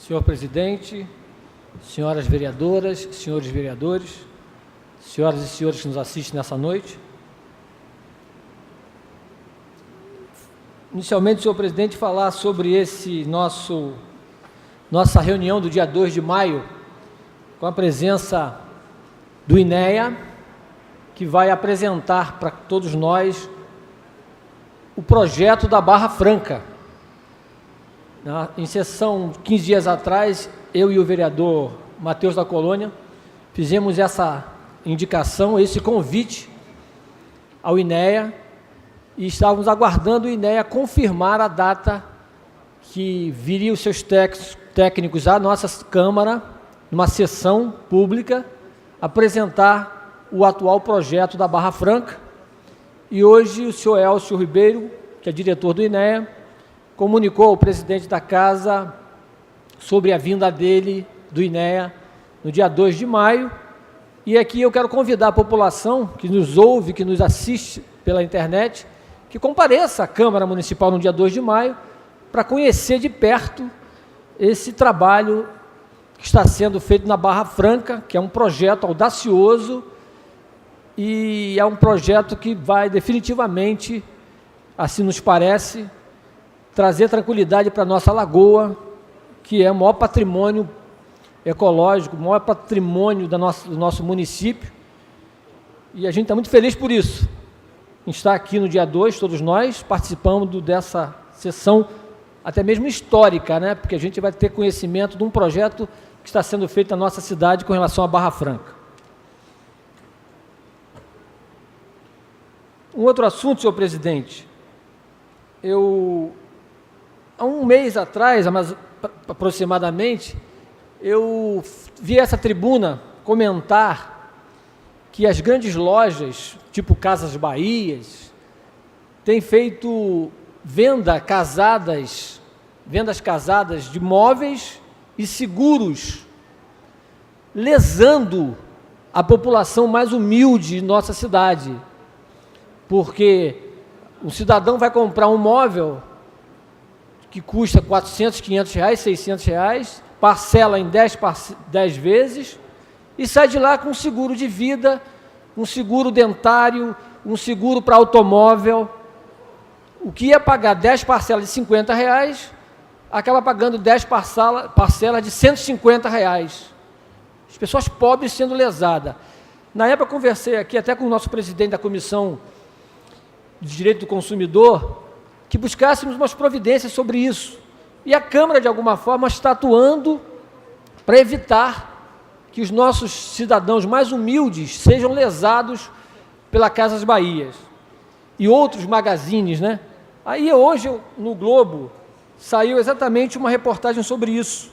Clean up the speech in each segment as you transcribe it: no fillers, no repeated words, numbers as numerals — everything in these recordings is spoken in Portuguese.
Senhor presidente, senhoras vereadoras, senhores vereadores, senhoras e senhores que nos assistem nessa noite. Inicialmente, senhor presidente, falar sobre nossa reunião do dia 2 de maio, com a presença do INEA, que vai apresentar para todos nós o projeto da Barra Franca. Em sessão, 15 dias atrás, eu e o vereador Matheus da Colônia fizemos essa indicação, esse convite ao INEA, e estávamos aguardando o INEA confirmar a data que viria os seus técnicos à nossa Câmara, numa sessão pública, apresentar o atual projeto da Barra Franca. E hoje o senhor Elcio Ribeiro, que é diretor do INEA, comunicou ao presidente da Casa sobre a vinda dele, do INEA, no dia 2 de maio. E aqui eu quero convidar a população que nos ouve, que nos assiste pela internet, que compareça à Câmara Municipal no dia 2 de maio, para conhecer de perto esse trabalho que está sendo feito na Barra Franca, que é um projeto audacioso e é um projeto que vai definitivamente, assim nos parece, trazer tranquilidade para a nossa lagoa, que é o maior patrimônio ecológico, o maior patrimônio do nosso município, e a gente está muito feliz por isso. A gente está aqui no dia 2, todos nós, participando dessa sessão, até mesmo histórica, né? Porque a gente vai ter conhecimento de um projeto que está sendo feito na nossa cidade com relação à Barra Franca. Um outro assunto, senhor presidente, há um mês atrás, aproximadamente, eu vi essa tribuna comentar que as grandes lojas, tipo Casas Bahias, têm feito vendas casadas de móveis e seguros, lesando a população mais humilde de nossa cidade, porque o cidadão vai comprar um móvel que custa R$400, R$500, R$600, parcela em 10 vezes e sai de lá com um seguro de vida, um seguro dentário, um seguro para automóvel. O que ia pagar 10 parcelas de R$50, acaba pagando 10 parcelas de R$150. As pessoas pobres sendo lesadas. Na época, eu conversei aqui até com o nosso presidente da Comissão de Direito do Consumidor, que buscássemos umas providências sobre isso. E a Câmara, de alguma forma, está atuando para evitar que os nossos cidadãos mais humildes sejam lesados pela Casas Bahias e outros magazines, né? Aí hoje, no Globo, saiu exatamente uma reportagem sobre isso,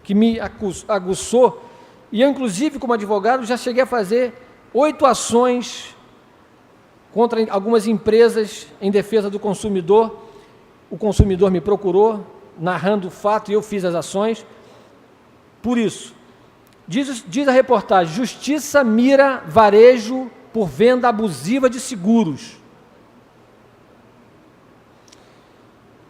que me aguçou, e eu, inclusive, como advogado, já cheguei a fazer 8 ações contra algumas empresas em defesa do consumidor. O consumidor me procurou, narrando o fato, e eu fiz as ações. Por isso, diz a reportagem, Justiça mira varejo por venda abusiva de seguros.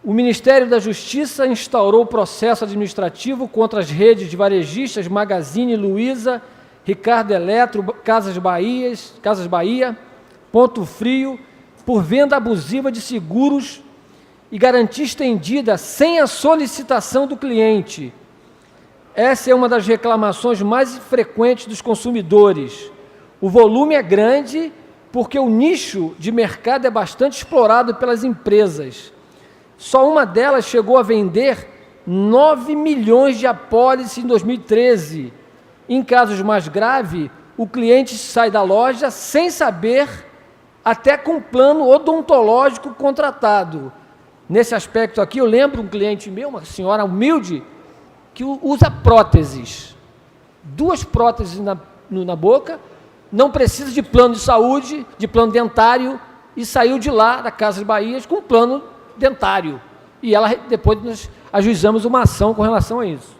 O Ministério da Justiça instaurou processo administrativo contra as redes de varejistas Magazine Luiza, Ricardo Eletro, Casas Bahia, Ponto Frio, por venda abusiva de seguros e garantia estendida sem a solicitação do cliente. Essa é uma das reclamações mais frequentes dos consumidores. O volume é grande porque o nicho de mercado é bastante explorado pelas empresas. Só uma delas chegou a vender 9 milhões de apólices em 2013. Em casos mais graves, o cliente sai da loja sem saber, até com plano odontológico contratado. Nesse aspecto aqui, eu lembro um cliente meu, uma senhora humilde, que usa próteses, 2 próteses na boca, não precisa de plano de saúde, de plano dentário, e saiu de lá, da Casas Bahias, com plano dentário. E depois nós ajuizamos uma ação com relação a isso.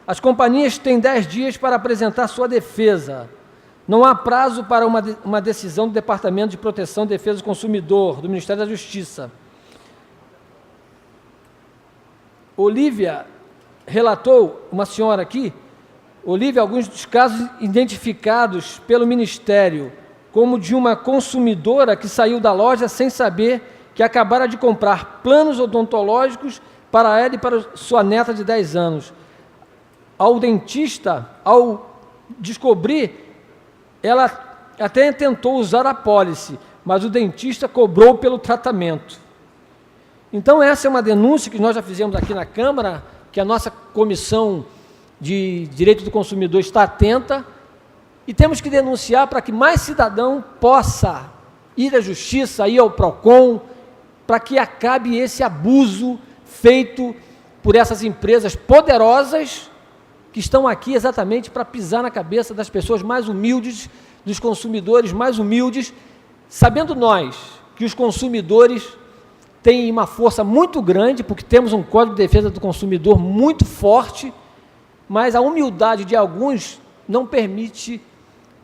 As companhias têm 10 dias para apresentar sua defesa. Não há prazo para uma decisão do Departamento de Proteção e Defesa do Consumidor, do Ministério da Justiça. Olívia relatou, uma senhora aqui, Olívia, alguns dos casos identificados pelo Ministério como de uma consumidora que saiu da loja sem saber que acabara de comprar planos odontológicos para ela e para sua neta de 10 anos. Ao dentista, ao descobrir, ela até tentou usar a pólice, mas o dentista cobrou pelo tratamento. Então, essa é uma denúncia que nós já fizemos aqui na Câmara, que a nossa Comissão de Direito do Consumidor está atenta, e temos que denunciar para que mais cidadão possa ir à Justiça, ir ao PROCON, para que acabe esse abuso feito por essas empresas poderosas que estão aqui exatamente para pisar na cabeça das pessoas mais humildes, dos consumidores mais humildes, sabendo nós que os consumidores têm uma força muito grande, porque temos um Código de Defesa do Consumidor muito forte, mas a humildade de alguns não permite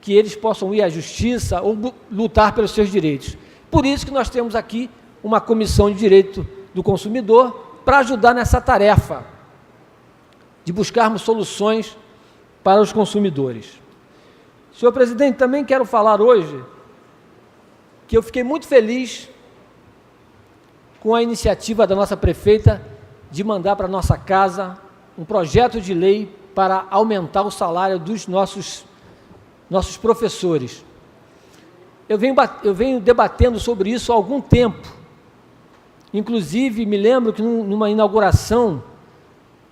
que eles possam ir à Justiça ou lutar pelos seus direitos. Por isso que nós temos aqui uma Comissão de Direito do Consumidor para ajudar nessa tarefa de buscarmos soluções para os consumidores. Senhor presidente, também quero falar hoje que eu fiquei muito feliz com a iniciativa da nossa prefeita de mandar para a nossa casa um projeto de lei para aumentar o salário dos nossos professores. Eu venho debatendo sobre isso há algum tempo. Inclusive, me lembro que numa inauguração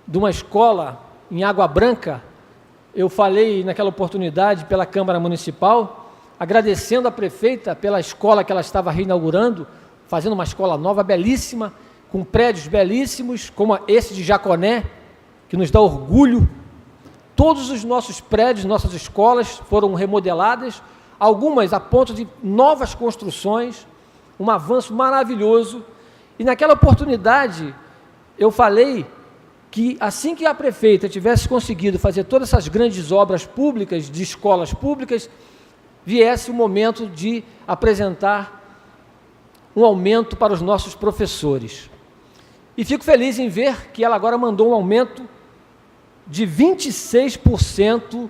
de uma escola em Água Branca, eu falei naquela oportunidade pela Câmara Municipal, agradecendo a prefeita pela escola que ela estava reinaugurando, fazendo uma escola nova, belíssima, com prédios belíssimos, como esse de Jaconé, que nos dá orgulho. Todos os nossos prédios, nossas escolas foram remodeladas, algumas a ponto de novas construções, um avanço maravilhoso. E naquela oportunidade, eu falei que assim que a prefeita tivesse conseguido fazer todas essas grandes obras públicas, de escolas públicas, viesse o momento de apresentar um aumento para os nossos professores. E fico feliz em ver que ela agora mandou um aumento de 26%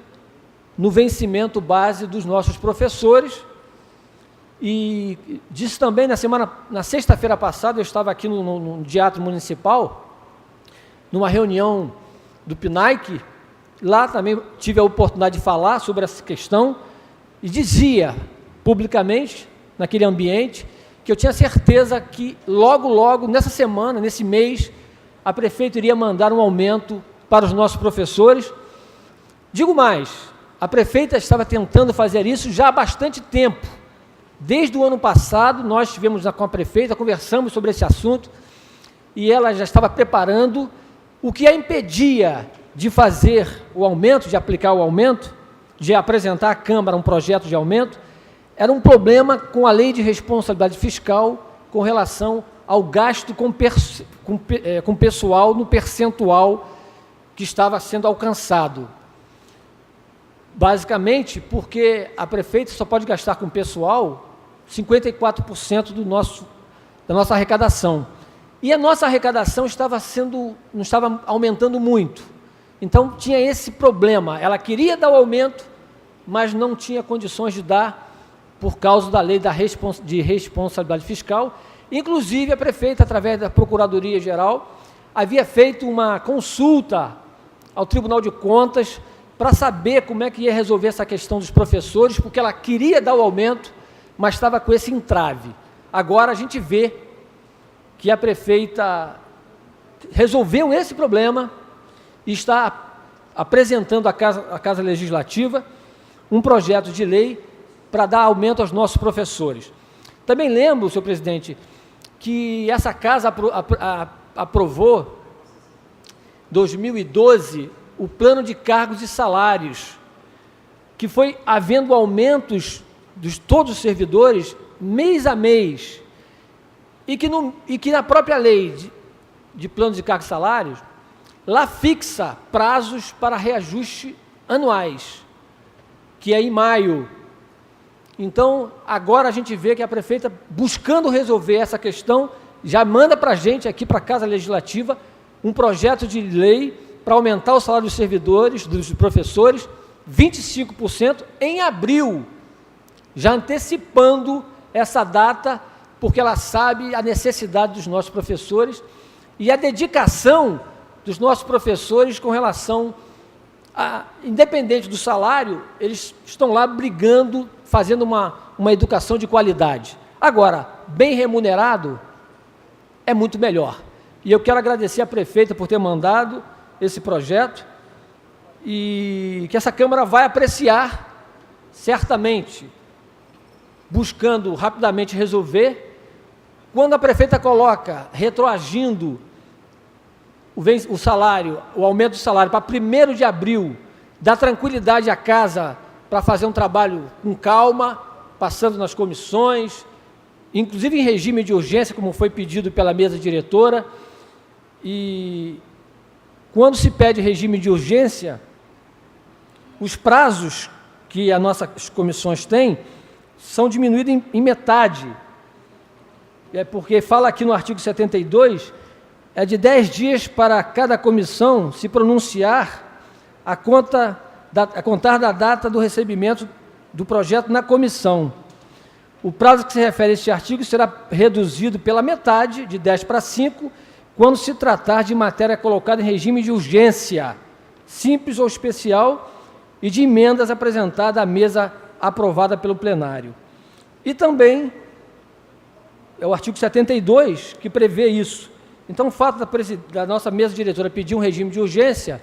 no vencimento base dos nossos professores. E disse também, na sexta-feira passada, eu estava aqui no Teatro Municipal, numa reunião do PNAEC, lá também tive a oportunidade de falar sobre essa questão, e dizia publicamente, naquele ambiente, que eu tinha certeza que logo, nessa semana, nesse mês, a prefeita iria mandar um aumento para os nossos professores. Digo mais, a prefeita estava tentando fazer isso já há bastante tempo. Desde o ano passado, nós estivemos com a prefeita, conversamos sobre esse assunto, e ela já estava preparando. O que a impedia de fazer o aumento, de aplicar o aumento, de apresentar à Câmara um projeto de aumento, era um problema com a lei de responsabilidade fiscal com relação ao gasto com pessoal no percentual que estava sendo alcançado. Basicamente, porque a prefeita só pode gastar com pessoal 54% da nossa arrecadação. E a nossa arrecadação não estava aumentando muito. Então, tinha esse problema. Ela queria dar o aumento, mas não tinha condições de dar por causa da lei de responsabilidade fiscal. Inclusive, a prefeita, através da Procuradoria-Geral, havia feito uma consulta ao Tribunal de Contas para saber como é que ia resolver essa questão dos professores, porque ela queria dar o aumento, mas estava com esse entrave. Agora a gente vê que a prefeita resolveu esse problema e está apresentando à Casa Legislativa um projeto de lei para dar aumento aos nossos professores. Também lembro, senhor presidente, que essa Casa aprovou, em 2012, o plano de cargos e salários, que foi havendo aumentos de todos os servidores, mês a mês, e que na própria lei de plano de cargos e salários, lá fixa prazos para reajuste anuais, que é em maio. Então, agora a gente vê que a prefeita, buscando resolver essa questão, já manda para a gente aqui, para a Casa Legislativa, um projeto de lei para aumentar o salário dos servidores, dos professores, 25% em abril, já antecipando essa data, porque ela sabe a necessidade dos nossos professores e a dedicação dos nossos professores com relação a, independente do salário, eles estão lá brigando, fazendo uma educação de qualidade. Agora, bem remunerado é muito melhor. E eu quero agradecer à prefeita por ter mandado esse projeto e que essa Câmara vai apreciar, certamente, buscando rapidamente resolver. Quando a prefeita coloca, retroagindo o salário, o aumento do salário para 1º de abril, dá tranquilidade à casa para fazer um trabalho com calma, passando nas comissões, inclusive em regime de urgência, como foi pedido pela mesa diretora. E quando se pede regime de urgência, os prazos que as nossas comissões têm são diminuídos em metade. É porque fala aqui no artigo 72, é de 10 dias para cada comissão se pronunciar a contar da data do recebimento do projeto na comissão. O prazo que se refere a este artigo será reduzido pela metade, de 10 para 5, quando se tratar de matéria colocada em regime de urgência, simples ou especial, e de emendas apresentadas à mesa aprovada pelo plenário. E também é o artigo 72 que prevê isso. Então, o fato da nossa mesa diretora pedir um regime de urgência,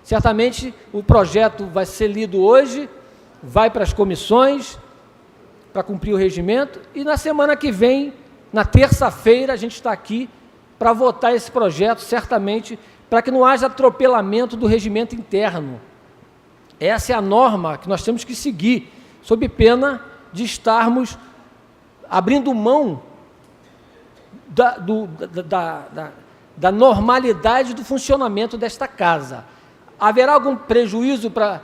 certamente o projeto vai ser lido hoje, vai para as comissões, para cumprir o regimento, e na semana que vem, na terça-feira, a gente está aqui para votar esse projeto, certamente, para que não haja atropelamento do regimento interno. Essa é a norma que nós temos que seguir, sob pena de estarmos abrindo mão da normalidade do funcionamento desta casa. Haverá algum prejuízo para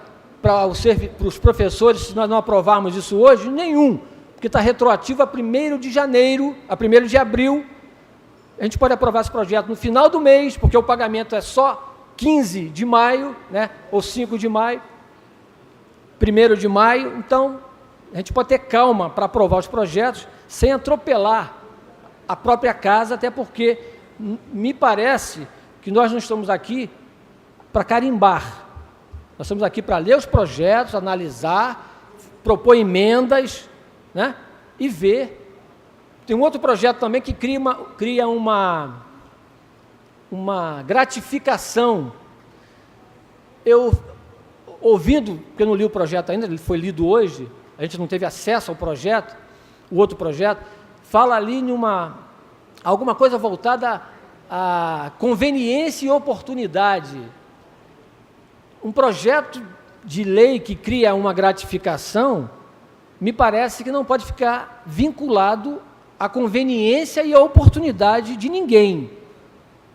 os professores se nós não aprovarmos isso hoje? Nenhum, porque está retroativo a 1º de janeiro, a 1º de abril. A gente pode aprovar esse projeto no final do mês, porque o pagamento é só 15 de maio, né, ou 5 de maio, 1º de maio. Então, a gente pode ter calma para aprovar os projetos sem atropelar a própria casa, até porque me parece que nós não estamos aqui para carimbar. Nós estamos aqui para ler os projetos, analisar, propor emendas, né, e ver. Tem um outro projeto também que cria uma gratificação. Eu, ouvindo, porque eu não li o projeto ainda, ele foi lido hoje, a gente não teve acesso ao projeto, o outro projeto, fala ali em alguma coisa voltada à conveniência e oportunidade. Um projeto de lei que cria uma gratificação, me parece que não pode ficar vinculado à conveniência e à oportunidade de ninguém.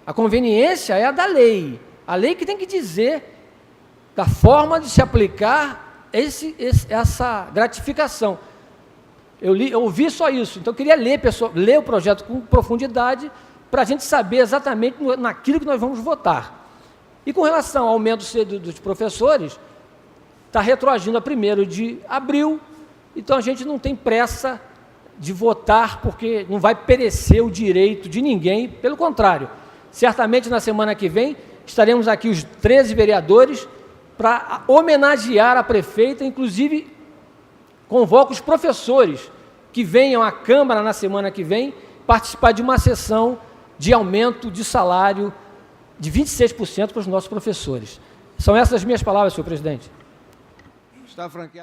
A conveniência é a da lei. A lei que tem que dizer da forma de se aplicar essa gratificação. Eu ouvi só isso, então eu queria ler o projeto com profundidade para a gente saber exatamente naquilo que nós vamos votar. E com relação ao aumento dos professores, está retroagindo a 1º de abril, então a gente não tem pressa de votar, porque não vai perecer o direito de ninguém, pelo contrário. Certamente na semana que vem estaremos aqui os 13 vereadores para homenagear a prefeita, inclusive convoco os professores que venham à Câmara na semana que vem participar de uma sessão de aumento de salário de 26% para os nossos professores. São essas as minhas palavras, senhor presidente. Está franqueado.